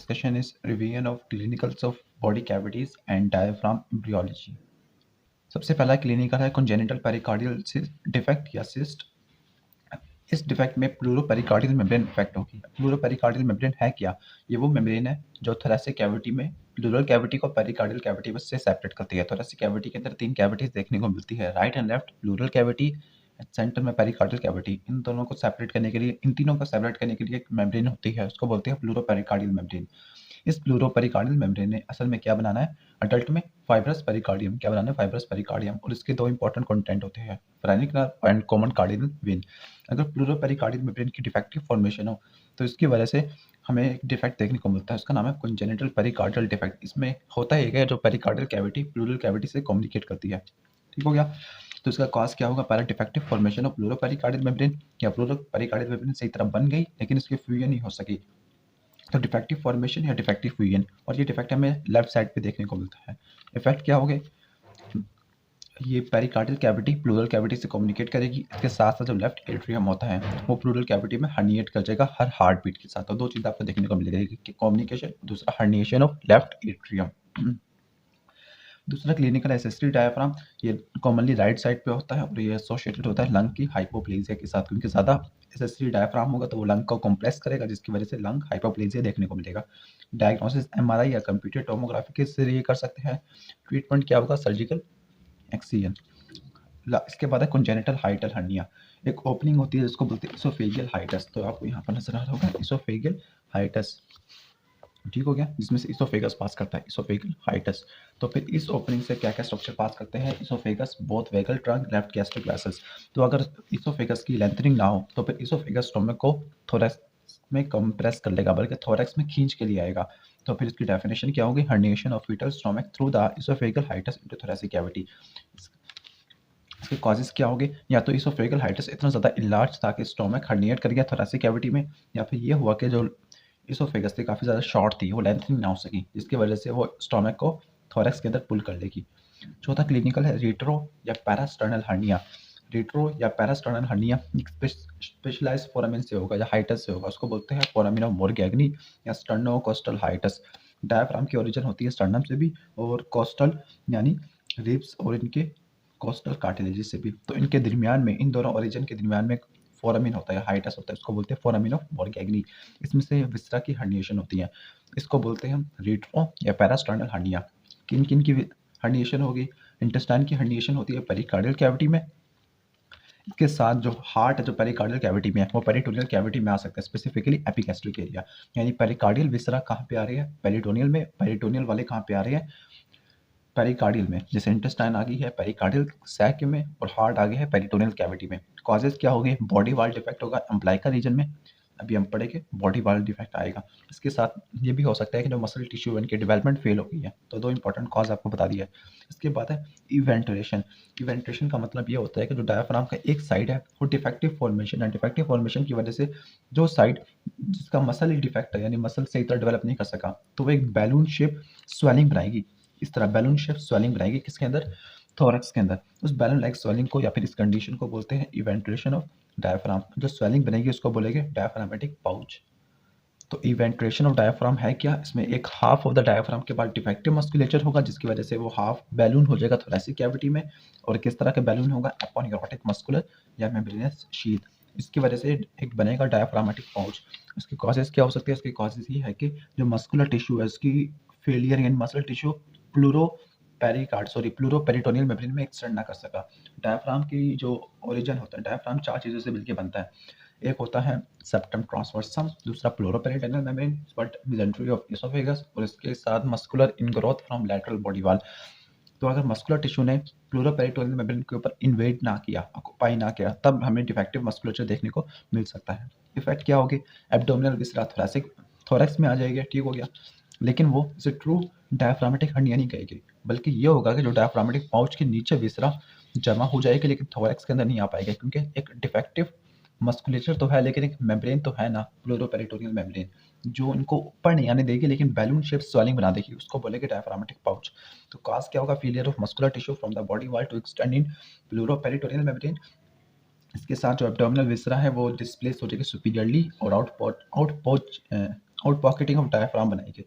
discussion is revision of clinicals of body cavities and diaphragm embryology. सबसे पहला clinical है congenital pericardial defect या cyst। इस defect में प्लूरोपेरिकार्डियल मेम्ब्रेन इफेक्ट होगी। प्लूरोपेरिकार्डियल मेम्ब्रेन है क्या? ये वो मेम्ब्रेन है जो थोरेसिक कैविटी में प्लूरल कैविटी को पेरिकार्डियल कैविटी से सेपरेट करती है। थोरेसिक कैविटी के अंदर तीन कैविटीज देखने को मिलती है, right and left pleural cavity, centre में पेरिकार्डियल कैविटी। इन दोनों को सेपरेट करने के लिए, इन तीनों को सेपरेट करने के लिए एक मेम्ब्रेन होती है, उसको बोलते हैं प्लूरोपेरिकार्डियल मेम्ब्रेन। इस प्लूरोपेरिकार्डियल मेम्ब्रेन ने असल में क्या बनाना है? अडल्ट में फाइब्रस पेरिकार्डियम। क्या बनाना है? Fibrous pericardium. और इसके दो इंपॉर्टेंट कंटेंट होते हैं, phrenic nerve and common cardinal vein. अगर प्लूरोपेरिकार्डियल मेम्ब्रेन की डिफेक्टिव फॉर्मेशन हो तो इसकी वजह से हमें एक डिफेक्ट देखने को मिलता है, उसका नाम है कंजेनिटल पेरिकार्डियल डिफेक्ट। इसमें होता है क्या, जो पेरिकार्डियल कैविटी प्लूरल कैविटी से कम्युनिकेट करती है। ठीक हो गया? तो इसका कॉज क्या होगा? पहला डिफेक्टिव फॉर्मेशन ऑफ प्लूरोपेरिकार्डियल मेम्ब्रेन, या प्लूरोपेरिकार्डियल मेम्ब्रेन सही तरह बन गई लेकिन इसकी फ्यूजन नहीं हो सकी, तो डिफेक्टिव फॉर्मेशन या डिफेक्टिव फ्यूजन। और ये डिफेक्ट हमें लेफ्ट साइड पे देखने को मिलता है। इफेक्ट क्या होंगे? ये पेरिकार्डियल कैविटी प्लूरल कैविटी से कम्युनिकेट करेगी, इसके साथ साथ जो लेफ्ट एट्रियम होता है वो प्लूरल कैविटी में हर्निएट कर जाएगा हर हार्ट बीट के साथ। तो दो चीज़ आपको देखने को मिलेगी, कम्युनिकेशन, दूसरा हर्निएशन ऑफ लेफ्ट एट्रियम। दूसरा क्लिनिकल एसेसरी डायफ्राम, ये कॉमनली राइट साइड पे होता है और ये एसोसिएटेड होता है लंग की हाइपोप्लेजिया के साथ, क्योंकि ज़्यादा एसेसरी डायफ्राम होगा तो वो लंग को कॉम्प्रेस करेगा, जिसकी वजह से लंग हाइपोप्लेजिया देखने को मिलेगा। डायग्नोसिस एमआरआई या कंप्यूटर टोमोग्राफी के जरिए कर सकते हैं। ट्रीटमेंट क्या होगा? Surgical excision. इसके बाद है कंजेनिटल हाइटल हर्निया। एक ओपनिंग होती है जिसको बोलते हैं इसोफेगियल हाइटस, तो आपको यहाँ पर नजर आ रहा होगा इसोफेगियल हाइटस। ठीक हो गया? जिसमें से इसोफेगस पास करता है, इसोफेगल हाइटस। तो फिर इस ओपनिंग से क्या क्या स्ट्रक्चर पास करते हैं? Oesophagus, both vagal trunk, left gastric vessels. तो अगर इसोफेगस की लेंथनिंग ना हो तो फिर इसोफेगस स्टोमक को थोरैक्स में कंप्रेस कर लेगा, बल्कि थोरैक्स में खींच के लिए आएगा। तो फिर इसकी डेफिनेशन क्या होगी? Herniation of fetal stomach through the oesophageal hiatus into thoracic cavity. इसके कॉजेज क्या होंगे? या तो इसोफेगल हाइटस इतना ज़्यादा इलार्ज था कि स्टोमक हर्निएट कर गया थोरैसिक कैविटी में, या फिर ये हुआ कि जो इसोफेगस थी काफ़ी ज़्यादा शॉर्ट थी, वो लेंथनिंग ना हो सकी, जिसकी वजह से वो स्टोमक को थोरैक्स के अंदर पुल कर लेगी। चौथा क्लिनिकल है रेट्रो या पैरास्टर्नल हर्निया। रेट्रो या पैरास्टर्नल हर्निया स्पेशलाइज्ड फोरामेन से होगा या हाइटस से होगा, उसको बोलते हैं फोरामेन ऑफ मोरगैग्नी या स्टर्नोकोस्टल हाइटस। डायफ्राम की ओरिजिन होती है स्टर्नम से भी और कोस्टल यानी रिब्स और इनके कोस्टल कार्टिलेजेस से भी। तो इनके दरमियान में, इन दोनों ओरिजिन के दरमियान में फोरामिन होता है, हाइटस होता है, उसको बोलते हैं फोरामिन ऑफ मोरगैग्नी। इसमें से विसरा की हर्निएशन होती है, इसको बोलते हैं हम रेट्रो या पैरास्टर्नल हर्निया। किन किन की हर्निएशन होगी? इंटेस्टाइन की हर्निएशन होती है पेरिकार्डियल कैविटी में। इसके साथ जो हार्ट है जो पेरिकार्डियल कैविटी में है वो पेरिटोनियल कैविटी में आ सकता है, स्पेसिफिकली एपिगैस्ट्रिक एरिया। यानी पेरिकार्डियल विसरा कहाँ पे आ रही है? पेरिटोनियल में। पेरिटोनियल वाले कहाँ पे आ रहे हैं? पेरिकार्डियल में। जैसे इंटेस्टाइन आ गई है पेरिकार्डियल सैक में और हार्ट आ गया है पेरिटोनियल कैविटी में। कॉजेज क्या होंगे? बॉडी वाल डिफेक्ट होगा अम्ब्लाइकल रीजन में, अभी हम पढ़ेंगे बॉडी वाल डिफेक्ट आएगा। इसके साथ ये भी हो सकता है कि जो मसल टिश्यू इनकी डेवलपमेंट फेल हो गई है, तो दो इंपॉर्टेंट कॉज आपको बता दिया है। इसके बाद है इवेंटुलेशन। इवेंटुलेशन का मतलब ये होता है कि जो डायफ्राम का एक साइड है वो डिफेक्टिव फॉर्मेशन है, डिफेक्टिव फॉर्मेशन की वजह से जो साइड जिसका मसल ही डिफेक्ट है यानी मसल सही तरह डेवलप नहीं कर सका, तो वो एक बैलून शेप स्वेलिंग बनाएगी। इस तरह बैलून शेप स्वेलिंग बनाएगी किसके अंदर? थोरैक्स के अंदर। उस बैलून लाइक स्वेलिंग को या फिर इस कंडीशन को बोलते हैं इवेंटुलेशन ऑफ डायफ्राम। जो स्वेलिंग बनेगी उसको बोलेंगे डायफ्रामेटिक पाउच। तो इवेंट्रेशन ऑफ डायफ्राम है क्या? इसमें एक हाफ ऑफ द डायफ्राम के बाद डिफेक्टिव मस्कुलेचर होगा, जिसकी वजह से वो हाफ बैलून हो जाएगा थोरैसिक कैविटी में। और किस तरह का बैलून होगा? एपोन्यूरोटिक मस्कुलर या मेम्ब्रेनस शीथ। इसकी वजह से एक बनेगा डायफ्रामेटिक पाउच। इसके कॉजेज क्या हो सकते हैं? इसके कॉजेज ये है कि जो मस्कुलर टिश्यू है उसकी फेलियर यानी मसल टिश्यू प्लूरो प्लूरोपेरिटोनियल मेम्ब्रेन में एक्सटेंड ना कर सका। डायफ्राम की जो ओरिजिन होता है, डायफ्राम चार चीज़ों से मिलकर बनता है। एक होता है सेप्टम ट्रांसवर्सम, दूसरा pleuroperitoneal membrane but mesentery of oesophagus, और इसके साथ muscular ingrowth from lateral body wall. तो अगर मस्कुलर टिश्यू ने प्लूरोपेरिटोनियल मेम्ब्रेन के ऊपर इन्वेड ना किया, ऑक्यूपाई ना किया, तब हमें डिफेक्टिव मस्कुलेचर देखने को मिल सकता है। इफेक्ट क्या होगी? एब्डोमिनल विसरा थोरैसिक थोरैक्स में आ जाएगी, ठीक हो गया। लेकिन वो इसे ट्रू डायफ्रामेटिक हर्निया नहीं कहेगी, बल्कि ये होगा कि जो डायफ्रामेटिक पाउच के नीचे विसरा जमा हो जाएगी लेकिन थोरैक्स के अंदर नहीं आ पाएगा, क्योंकि एक डिफेक्टिव मस्कुलेचर तो है लेकिन एक मेम्ब्रेन तो है ना, प्लूरोपेरिटोनियल मेम्ब्रेन, जो इनको ऊपर नहीं आने देगी लेकिन बैलून शेप स्वेलिंग बना देगी, उसको बोलेंगे डायफ्रामेटिक पाउच। तो कॉज क्या होगा? Failure of muscular tissue from the body wall to extend in pleuroperitoneal membrane. इसके साथ जो एब्डोमिनल विसरा है वो डिस्प्लेस हो जाएगी सुपीरियरली और और पॉकेटिंग ऑफ डायफ्राम बनाएगी।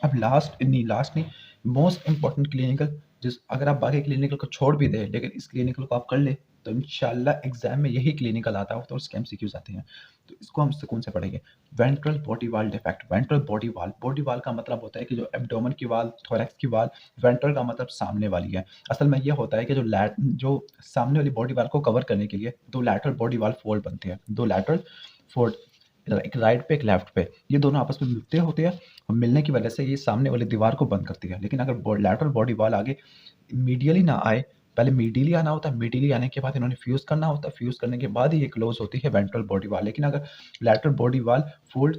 अब लास्ट नहीं, मोस्ट इंपॉर्टेंट क्लिनिकल, जिस अगर आप बाकी क्लिनिकल को छोड़ भी दें लेकिन इस क्लिनिकल को आप कर ले तो इंशाल्लाह एग्जाम में यही क्लिनिकल आता है, तो उसके एमसीक्यूज आते हैं। तो इसको हम सुकून से पढ़ेंगे। Ventral body wall defect. Ventral body वाल का मतलब होता है कि जो एब्डोमेन की वाल, थोरैक्स की वाल, वेंट्रल का मतलब सामने वाली है। असल में ये होता है कि जो सामने वाली बॉडी वाल को कवर करने के लिए दो लैटरल बॉडी वाल फोल्ड बनते हैं, दो लैटरल फोल्ड, एक राइट पे एक लेफ्ट पे, ये दोनों आपस में मिलते होते हैं और मिलने की वजह से ये सामने वाली दीवार को बंद करती है। लेकिन अगर लैटरल बॉडी वाल आगे मीडियली ना आए, पहले मीडियली आना होता है, मीडियली आने के बाद इन्होंने फ्यूज करना होता है, फ्यूज करने के बाद ही ये क्लोज होती है वेंट्रल बॉडी वाल। लेकिन अगर लैटरल बॉडी वाल फोल्ड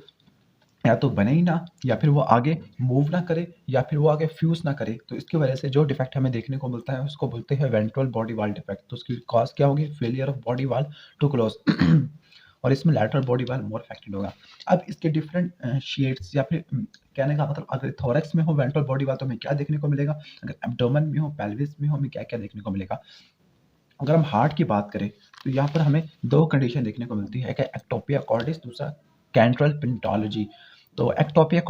या तो बने ही ना, या फिर वो आगे मूव ना करे, या फिर वो आगे फ्यूज ना करे, तो इसकी वजह से जो डिफेक्ट हमें देखने को मिलता है उसको बोलते हैं वेंट्रल बॉडी वाल डिफेक्ट। तो उसकी कॉज क्या होगी? Failure of body wall to close और इसमें लैटरल बॉडी वाल मोर अफेक्टेड होगा। अब इसके डिफरेंट शेड्स, या फिर कहने का मतलब अगर थोरैक्स में हो वेंट्रल बॉडी वाल तो हमें क्या देखने को मिलेगा, अगर एब्डोमेन में हो, पेल्विस में हो, हमें क्या क्या देखने को मिलेगा। अगर हम हार्ट की बात करें तो यहाँ पर हमें दो कंडीशन देखने को मिलती है, एक है एक्टोपिया कॉर्डिस, दूसरा कैंट्रल पेंटोलॉजी। तो एक्टोपिया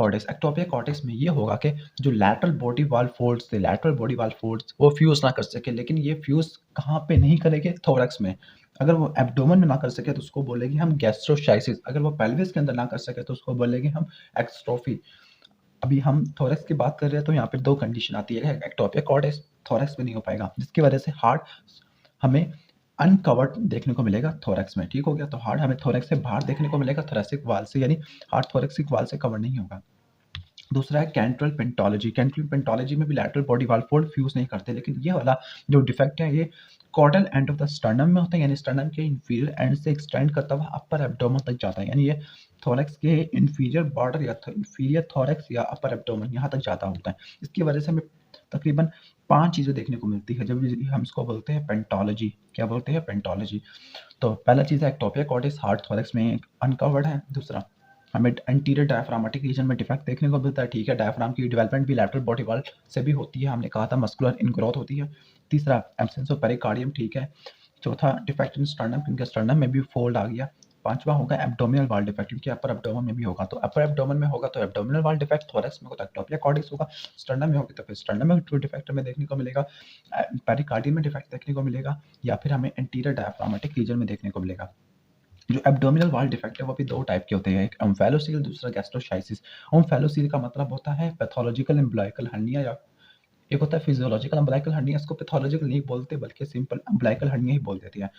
कॉर्डिस में ये होगा कि जो लैटरल बॉडी वाल फोल्ड्स थे, लैटरल बॉडी वाल फोल्ड्स वो फ्यूज ना कर सके, लेकिन ये फ्यूज कहाँ पे नहीं करेंगे? थोरैक्स में। अगर वो एब्डोमेन में ना कर सके तो उसको बोलेंगे हम गैस्ट्रोशाइसिस, अगर वो पेल्विस के अंदर ना कर सके तो उसको बोलेंगे हम एक्स्ट्रोफी। अभी हम थोरैक्स की बात कर रहे हैं तो यहाँ पे दो कंडीशन आती है, एक्टोपिया कॉर्डिस थोरैक्स में नहीं हो पाएगा, जिसकी वजह से हार्ट हमें अनकवर्ड देखने को मिलेगा थोरैक्स में। ठीक हो गया? तो हार्ट हमें थोरैक्स से बाहर देखने को मिलेगा, थोरैसिक वाल से, यानी हार्ट थोरैसिक वाल से कवर नहीं होगा। दूसरा है कैंट्रल पेंटोलॉजी। कैंट्रल पेंटोलॉजी में भी lateral body wall fold fuse नहीं करते, लेकिन ये वाला जो डिफेक्ट है ये caudal end of the sternum में होता है, यानी स्टर्नम के इंफीरियर एंड से एक्सटेंड करता हुआ अपर एब्डोमेन तक जाता है, यानी ये थोरैक्स के इंफीरियर बॉर्डर या इंफीरियर थोरैक्स या अपर एब्डोमेन यहाँ तक जाता होता है। इसकी वजह से हमें तकरीबन 5 चीज़ें देखने को मिलती है जब हम इसको बोलते हैं पेंटोलॉजी। क्या बोलते हैं? पेंटोलॉजी। तो पहला चीज़ है एक्टोपिया कॉर्डिस, हार्ट थोरैक्स में अनकवर्ड है। दूसरा, हमें एंटीरियर डायफ्रामेटिक रीजन में डिफेक्ट देखने को मिलता है। ठीक है, डायफ्राम की डेवलपमेंट भी लैटरल बॉडी वाल से भी होती है, हमने कहा था मस्कुलर इनग्रोथ होती है। तीसरा, एब्सेंस ऑफ पेरिकार्डियम। ठीक है। चौथा, डिफेक्ट इन स्टर्नम, क्योंकि स्टर्नम में भी फोल्ड आ गया। पांचवा होगा एब्डोमिनल वाल डिफेक्ट, क्योंकि अपर एब्डोमेन में भी होगा, तो अपर एब्डोमेन में होगा तो एब्डोमिनल वाल डिफेक्ट, थोरैक्स में होगा तो एक्टोपिया कॉर्डिस होगा, स्टर्नम में होगी तो फिर स्टर्नम में डिफेक्ट हमें देखने को मिलेगा, पेरिकार्डियम में डिफेक्ट देखने को मिलेगा, या फिर हमें एंटीरियर डायफ्रामेटिक रीजन में देखने को मिलेगा। जो एब्डोमिनल वाल डिफेक्ट है वो भी दो टाइप के होते हैं, एक ओम्फैलोसील, दूसरा गैस्ट्रोशाइसिस। ओम्फैलोसील का मतलब होता है पैथोलॉजिकल एम्ब्लाइकल हर्निया, या एक होता है फिजियोलॉजिकल एम्ब्लाइकल हर्निया। इसको पैथोलॉजिकल नहीं बोलते बल्कि सिंपल एम्ब्लाइकल हर्निया ही बोल देते हैं।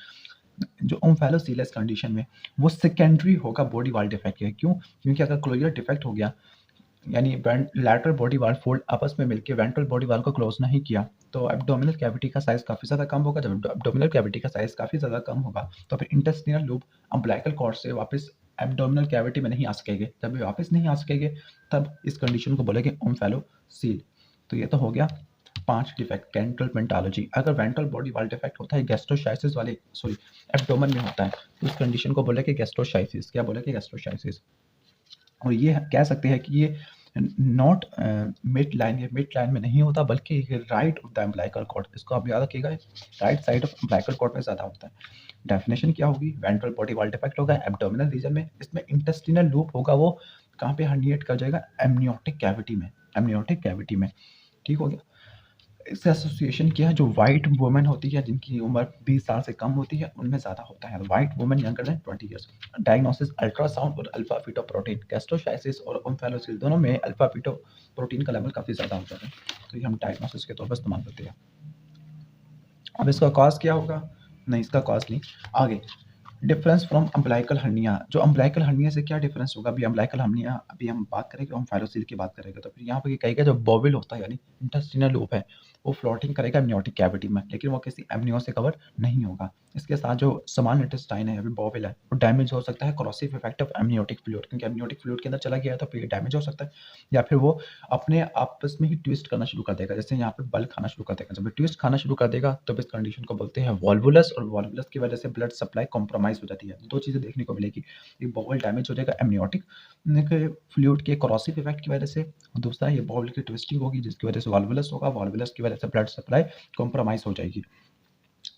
जो ओम्फैलोसीलस कंडीशन में वो सेकेंडरी होगा बॉडी वाल डिफेक्ट के। क्यों? क्योंकि अगर क्लोजर डिफेक्ट हो गया, यानी लैटरल बॉडी वाल फोल्ड आपस में मिलकर वेंट्रल बॉडी वाल को क्लोज नहीं किया, तो एब्डोमिनल कैविटी का साइज काफी ज्यादा कम होगा। जब एब्डोमिनल कैविटी का साइज काफी ज्यादा कम होगा तो फिर इंटेस्टिनल लूप अम्बिलिकल कॉर्ड से वापस एब्डोमिनल कैविटी में नहीं आ सकेंगे। जब ये वापस नहीं आ सकेंगे तब इस कंडीशन को बोलेंगे ओम्फैलोसील। तो ये तो हो गया 5 डिफेक्ट कैंट्रल पेंटोलॉजी। अगर वेंट्रल बॉडी वाल डिफेक्ट होता है गैस्ट्रोशाइसिस वाले, सॉरी, एब्डोमेन में होता है, तो उस कंडीशन को बोलेंगे गैस्ट्रोशाइसिस। क्या बोलेंगे? गैस्ट्रोशाइसिस। और ये कह सकते हैं कि ये नॉट मिड लाइन, ये मिड लाइन में नहीं होता बल्कि right of the umbilical cord. इसको आप याद रखिएगा, right side of umbilical cord में ज़्यादा होता है। डेफिनेशन क्या होगी? वेंट्रल बॉडी वाल डिफेक्ट होगा एब्डोमिनल रीजन में, इसमें इंटेस्टिनल लूप होगा, वो कहाँ पे हर्निएट कर जाएगा? एमनियोटिक कैविटी में, एमनियोटिक कैविटी में। ठीक हो गया? इससे एसोसिएशन किया है, जो वाइट वुमेन होती है जिनकी उम्र 20 साल से कम होती है उनमें ज़्यादा होता है, white women younger than 20 years. Diagnosis ultrasound और अल्फा फीटोप्रोटीन, गैस्ट्रोशाइसिस और ओम्फैलोसील दोनों में अल्फा फीटोप्रोटीन का लेवल काफ़ी ज़्यादा होता है, तो ये हम डायग्नोसिस के तौर पर इस्तेमाल करते हैं। अब इसका कॉज क्या होगा? नहीं, इसका कॉज नहीं। आगे, डिफरेंस फ्रॉम अम्बिलिकल हर्निया। जो अम्बिलिकल हर्निया से क्या डिफरेंस होगा? अभी अम्बिलिकल हर्निया अभी हम बात करेंगे, हम फाइलोसिल की बात करेंगे, तो फिर यहाँ पे कहेगा जो बोविल होता है यानी इंटेस्टिनल लूप है वो फ्लोटिंग करेगा एमनियोटिक कैविटी में, लेकिन वो किसी एमनियो से कवर नहीं होगा। इसके साथ जो स्मॉल इंटेस्टाइन है अभी बोविल है वो डैमेज हो सकता है, क्रॉसिव इफेक्ट ऑफ एमनियोटिक फ्लूइड, क्योंकि एमनियोटिक फ्लूइड के अंदर चला गया है तो फिर डैमेज हो सकता है, या फिर वो अपने आपस में ही ट्विस्ट करना शुरू कर देगा, जैसे यहाँ पे बल खाना शुरू कर देगा। जब ट्विस्ट खाना शुरू कर देगा तो इस कंडीशन को बोलते हैं वॉल्वुलस, और वॉल्वुलस की वजह से ब्लड सप्लाई कॉम्प्रोमाइज हो जाती है। दो चीज़ें देखने को मिलेगी, एक बोवल डैमेज हो जाएगा एमनियोटिक फ्लूइड के क्रॉसिव इफेक्ट की वजह से, और दूसरा ये बोवल की ट्विस्टिंग होगी जिसकी वजह से वॉल्वुलस होगा, वॉल्वुलस की वजह से ब्लड सप्लाई कॉम्प्रोमाइज हो जाएगी।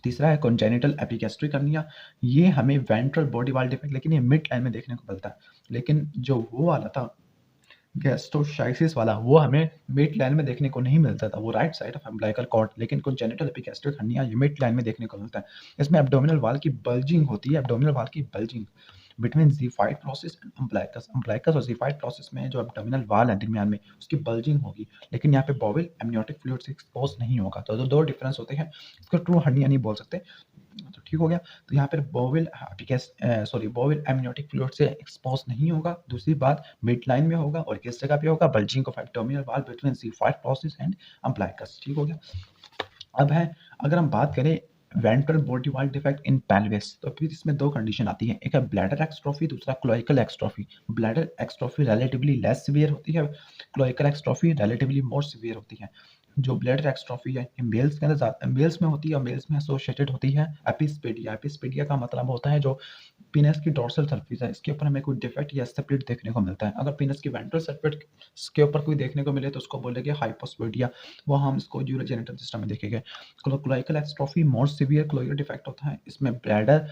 तीसरा है कॉन्जेनिटल एपिगैस्ट्रिक हर्निया। ये हमें वेंट्रल बॉडी वाल डिफेक्ट, लेकिन ये मिड लाइन में देखने को मिलता है, लेकिन जो वो वाला था गैस्ट्रोसाइटिस वाला वो हमें मिड लाइन में देखने को नहीं मिलता था, वो right side of umbilical cord, लेकिन कॉन्जेनिटल एपिगैस्ट्रिक हर्निया ये मिड लाइन में देखने को मिलता है। इसमें एब्डोमिनल वॉल की बल्जिंग होती है, एब्डोमिनल वॉल की bulging between xiphoid process and umbilicus. Umbilicus और ज़िफाइड प्रोसेस में जो एब्डोमिनल वॉल है दरमियान में, उसकी बल्जिंग होगी, लेकिन यहाँ पे बॉवेल एमनियोटिक फ्लूइड से एक्सपोज नहीं होगा। तो दो डिफरेंस होते हैं, इसको ट्रू हर्निया नहीं बोल सकते। तो ठीक हो गया। तो यहाँ पर बॉवेल एमनियोटिक फ्लूइड से एक्सपोज नहीं होगा। दूसरी बात, मिड लाइन में होगा और किस जगह पे होगा, bulging of abdominal wall between xiphoid process and umbilicus. ठीक हो गया। अब है, अगर हम बात करें ventral body wall defect in pelvis, तो फिर इसमें दो कंडीशन आती है, एक है ब्लैडर एक्स्ट्रोफी, दूसरा cloacal एक्स्ट्रोफी। Bladder एक्स्ट्रोफी relatively less severe होती है, क्लोइकल एक्स्ट्रोफी रिलेटिवली मोर सीवियर होती है। जो ब्लैडर एक्स्ट्रोफी है मेल्स के अंदर मेल्स में होती है और मेल्स में एसोसिएटेड होती है एपिस्पेडिया। एपिस्पेडिया का मतलब होता है जो पीनस की डोर्सल सरफेस है, इसके ऊपर हमें कोई डिफेक्ट या स्प्लिट देखने को मिलता है। अगर पीनस की वेंट्रल सरफेस के ऊपर कोई देखने को मिले तो उसको बोलेंगे हाइपोस्पेडिया, वो हम इसको यूरोजेनिटल सिस्टम में देखेंगे। क्लोइकल एक्स्ट्रोफी मोर सीवियर क्लोइकल डिफेक्ट होता है, इसमें ब्लैडर,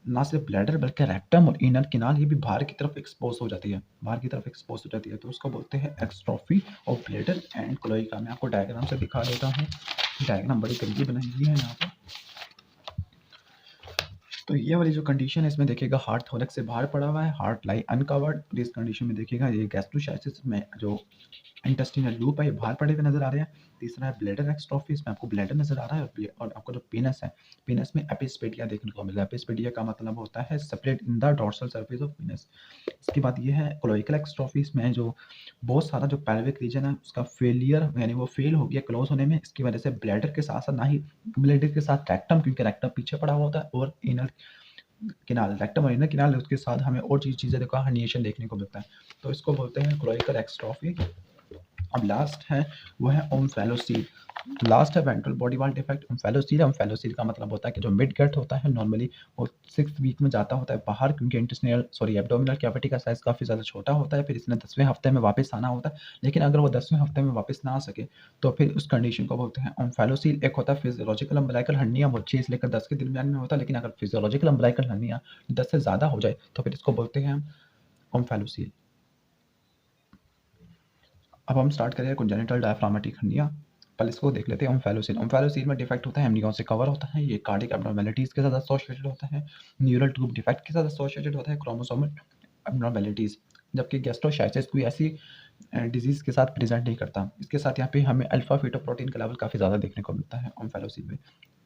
ना सिर्फ ब्लैडर बल्कि रेक्टम और इनर किनाल ये भी बाहर की तरफ एक्सपोज हो जाती है, बाहर की तरफ एक्सपोज हो जाती है, तो उसको बोलते हैं एक्स्ट्रोफी ऑफ ब्लैडर एंड क्लोइका। मैं आपको डायग्राम से दिखा देता हूँ, डायग्राम बड़ी गंदी बनाई हुई है यहाँ पर। तो ये वाली जो कंडीशन है इसमें देखिएगा हार्ट थोरैक्स से बाहर पड़ा हुआ है, हार्ट लाई अनकवर्ड। इस कंडीशन में देखिएगा ये गैस्ट्रोसाइटिस में जो इंटेस्टिनल लूप है ये बाहर पड़े हुए नजर आ रहे हैं। तीसरा है ब्लैडर एक्स्ट्रोफी, इसमें आपको ब्लैडर नजर आ रहा है और आपको जो पेनस है, पेनस में एपिस्पेडिया देखने को मिल रहा है। एपिस्पेडिया का मतलब होता है separate in the dorsal surface of penis. इसके बाद ये है क्लोइकल एक्स्ट्रोफी, इसमें जो बहुत सारा जो पेल्विक रीजन है उसका फेलियर, यानी वो फेल हो गया क्लोज होने में। इसकी वजह से ब्लैडर के साथ साथ, ना ही ब्लैडर के साथ रेक्टम, क्योंकि रेक्टम पीछे पड़ा हुआ होता है, और इनर किनाल, रेक्टम और इनर किनाल, उसके साथ हमें और चीजें देखो हर्निएशन देखने को मिलता है, तो इसको बोलते हैं क्लोइकल एक्स्ट्रोफी। अब लास्ट है वो है ओम्फेलोसील। लास्ट है वेंट्रल बॉडी वॉल डिफेक्ट ओम्फेलोसील। ओम्फेलोसील का मतलब होता है कि जो मिड गट होता है नॉर्मली वो 6th वीक में जाता होता है बाहर, क्योंकि एब्डोमिनल कैविटी का साइज काफ़ी ज़्यादा छोटा होता है, फिर इसने 10वें हफ्ते में वापस आना होता है। लेकिन अगर वो 10वें हफ्ते में वापस ना आ सके तो फिर उस कंडीशन को बोलते हैं ओम्फेलोसील। एक होता है फिजियोलॉजिकल अम्बिलिकल हर्निया, वो 6 से लेकर 10 के दरमियान में होता है, लेकिन अगर फिजियोलॉजिकल अम्बिलिकल हर्निया 10 से ज़्यादा हो जाए तो फिर इसको बोलते हैं ओम्फेलोसील। अब हम स्टार्ट करें कॉन्जेनिटल डायफ्रामेटिक हर्निया। पहले इसको देख लेते हैं ओम्फेलोसील। ओम्फेलोसील में डिफेक्ट होता है एमनियन से कवर होता है, ये कार्डिक एब्नॉर्मेलिटीज के साथ एसोसिएटेड होता है, न्यूरल ट्यूब डिफेक्ट के साथ एसोसिएटेड होता है, क्रोमोसोमल एब्नॉर्मेलिटीज। जबकि गैस्ट्रोसाइटिस कोई ऐसी डिजीज के साथ प्रेजेंट नहीं करता। इसके साथ यहाँ पे हमें अल्फा फीटोप्रोटीन का लेवल काफ़ी ज़्यादा देखने को मिलता है ओम्फेलोसील में,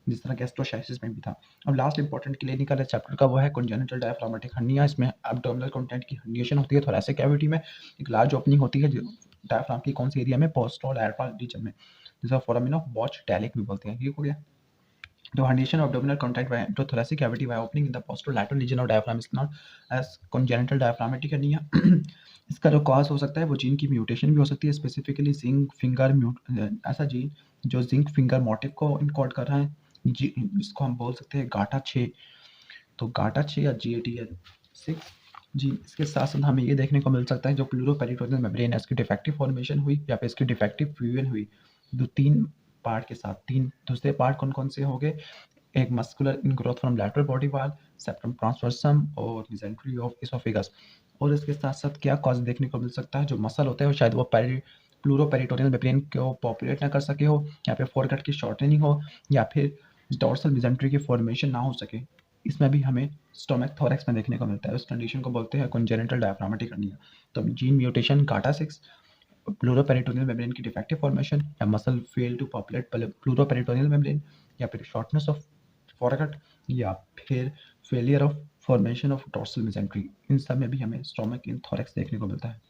जिस तरह गैस्ट्रोसाइटिस में भी था। अब लास्ट इंपॉर्टेंट क्लिनिकल चैप्टर का वो है कॉन्जेनिटल डायफ्रामेटिक हर्निया। इसमें एब्डोमिनल कंटेंट की हर्निएशन होती है थोरैसिक कैविटी में, एक लार्ज ओपनिंग होती है डायफ्राम की, कौन सी एरिया में, पोस्टरो डायफ्राम रीजन में, जिसे फोरामिन ऑफ बॉच टैलिक भी बोलते हैं। ये हो गया। The herniation of abdominal contract by endothoracic cavity by opening in the posterolateral region of diaphragm is known as congenital diaphragmatic hernia। इसका जो कॉज हो सकता है वो जीन की म्यूटेशन भी हो सकती है, स्पेसिफिकली जिंक फिंगर ऐसा जीन जो जिंक फिंगर मोटिव को इनकोड कर रहा है, इसको हम बोल सकते हैं गाटा 6। तो गाटा 6 या GATA6 जी। इसके साथ साथ हमें ये देखने को मिल सकता है जो प्लूरोपेरिटोनियल मेम्ब्रेन है इसकी डिफेक्टिव फॉर्मेशन हुई या फिर इसकी डिफेक्टिव फ्यूजन हुई, दो 3 पार्ट के साथ। 3 दूसरे पार्ट कौन-कौन से हो गए, एक muscular ingrowth from lateral body wall, septum transversum और मेसेंट्री ऑफ एसोफेगस। और इसके साथ-साथ क्या कॉज देखने को मिल सकता है, जो मसल होते हैं शायद वो प्लूरोपेरिटोनियल मेम्ब्रेन को पॉपुलेट ना कर सके हो, या फिर फोरगट की शॉर्टनिंग हो, या फिर डॉर्सल मेसेंट्री की फॉर्मेशन ना हो सके। इसमें भी हमें स्टोमक थोरैक्स में देखने को मिलता है। उस कंडीशन को बोलते हैं कॉन्जेनिटल डायफ्रामेटिक हर्निया। तो जीन म्यूटेशन गाटा6, प्लूरोपेरिटोनियल मेम्ब्रेन की डिफेक्टिव फॉर्मेशन, या muscle fail to populate pleuroperitoneal membrane, या फिर शॉर्टनेस ऑफ फोरगट, या फिर failure of formation of dorsal mesentery, इन सब में भी हमें स्टोमक इन थोरैक्स देखने को मिलता है।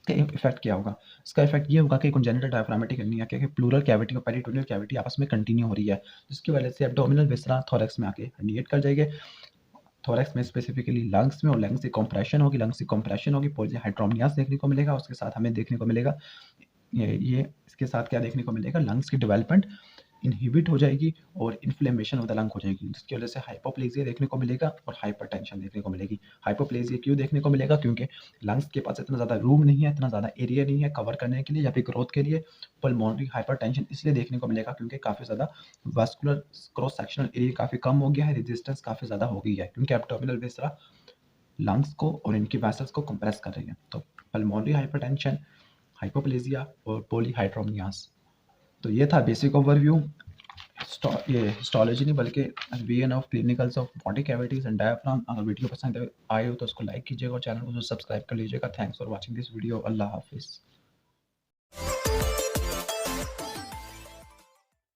इसका इफेक्ट क्या होगा, इसका इफेक्ट ये होगा कि कॉन्जेनिटल डायफ्रामेटिक हर्निया के प्लूरल कैविटी और पेरिटोनियल कैविटी आपस में कंटिन्यू हो रही है, जिसकी वजह से एब्डोमिनल विसरा थोरैक्स में आके हर्निएट कर जाएंगे। थोरैक्स में स्पेसिफिकली लंग्स में, और लंग्स की कंप्रेशन होगी, लंग्स की कंप्रेशन होगी, पॉलीहाइड्रोमियास देखने को मिलेगा। उसके साथ हमें देखने को मिलेगा ये इसके साथ क्या देखने को मिलेगा, लंग्स की डेवलपमेंट इनहिबिट हो जाएगी और इन्फ्लेमेशन ऑफ द लंग हो जाएगी, जिसकी वजह से हाइपोप्लेजिया देखने को मिलेगा और हाइपरटेंशन देखने को मिलेगी। हाइपोप्लेजिया क्यों देखने को मिलेगा, क्योंकि लंग्स के पास इतना ज़्यादा रूम नहीं है, इतना ज़्यादा एरिया नहीं है कवर करने के लिए या फिर ग्रोथ के लिए। पल्मोनरी हाइपरटेंशन इसलिए देखने को मिलेगा क्योंकि काफ़ी ज़्यादा वास्कुलर क्रॉस सेक्शनल एरिया काफ़ी कम हो गया है, रेजिस्टेंस काफ़ी ज़्यादा हो गई है, क्योंकि एब्डोमिनल विसरा लंग्स को और इनकी वेसल्स को कंप्रेस कर रही है। तो पल्मोनरी हाइपरटेंशन, हाइपोप्लेजिया और पॉलीहाइड्रोमियास। तो ये था बेसिक ओवरव्यू। ये हिस्टोलॉजी नहीं बल्कि VN of clinicals of body cavities and diaphragm. अगर वीडियो पसंद आए हो तो उसको लाइक कीजिएगा और चैनल को सब्सक्राइब कर लीजिएगा। Thanks for watching this video. अल्लाह हाफिज़।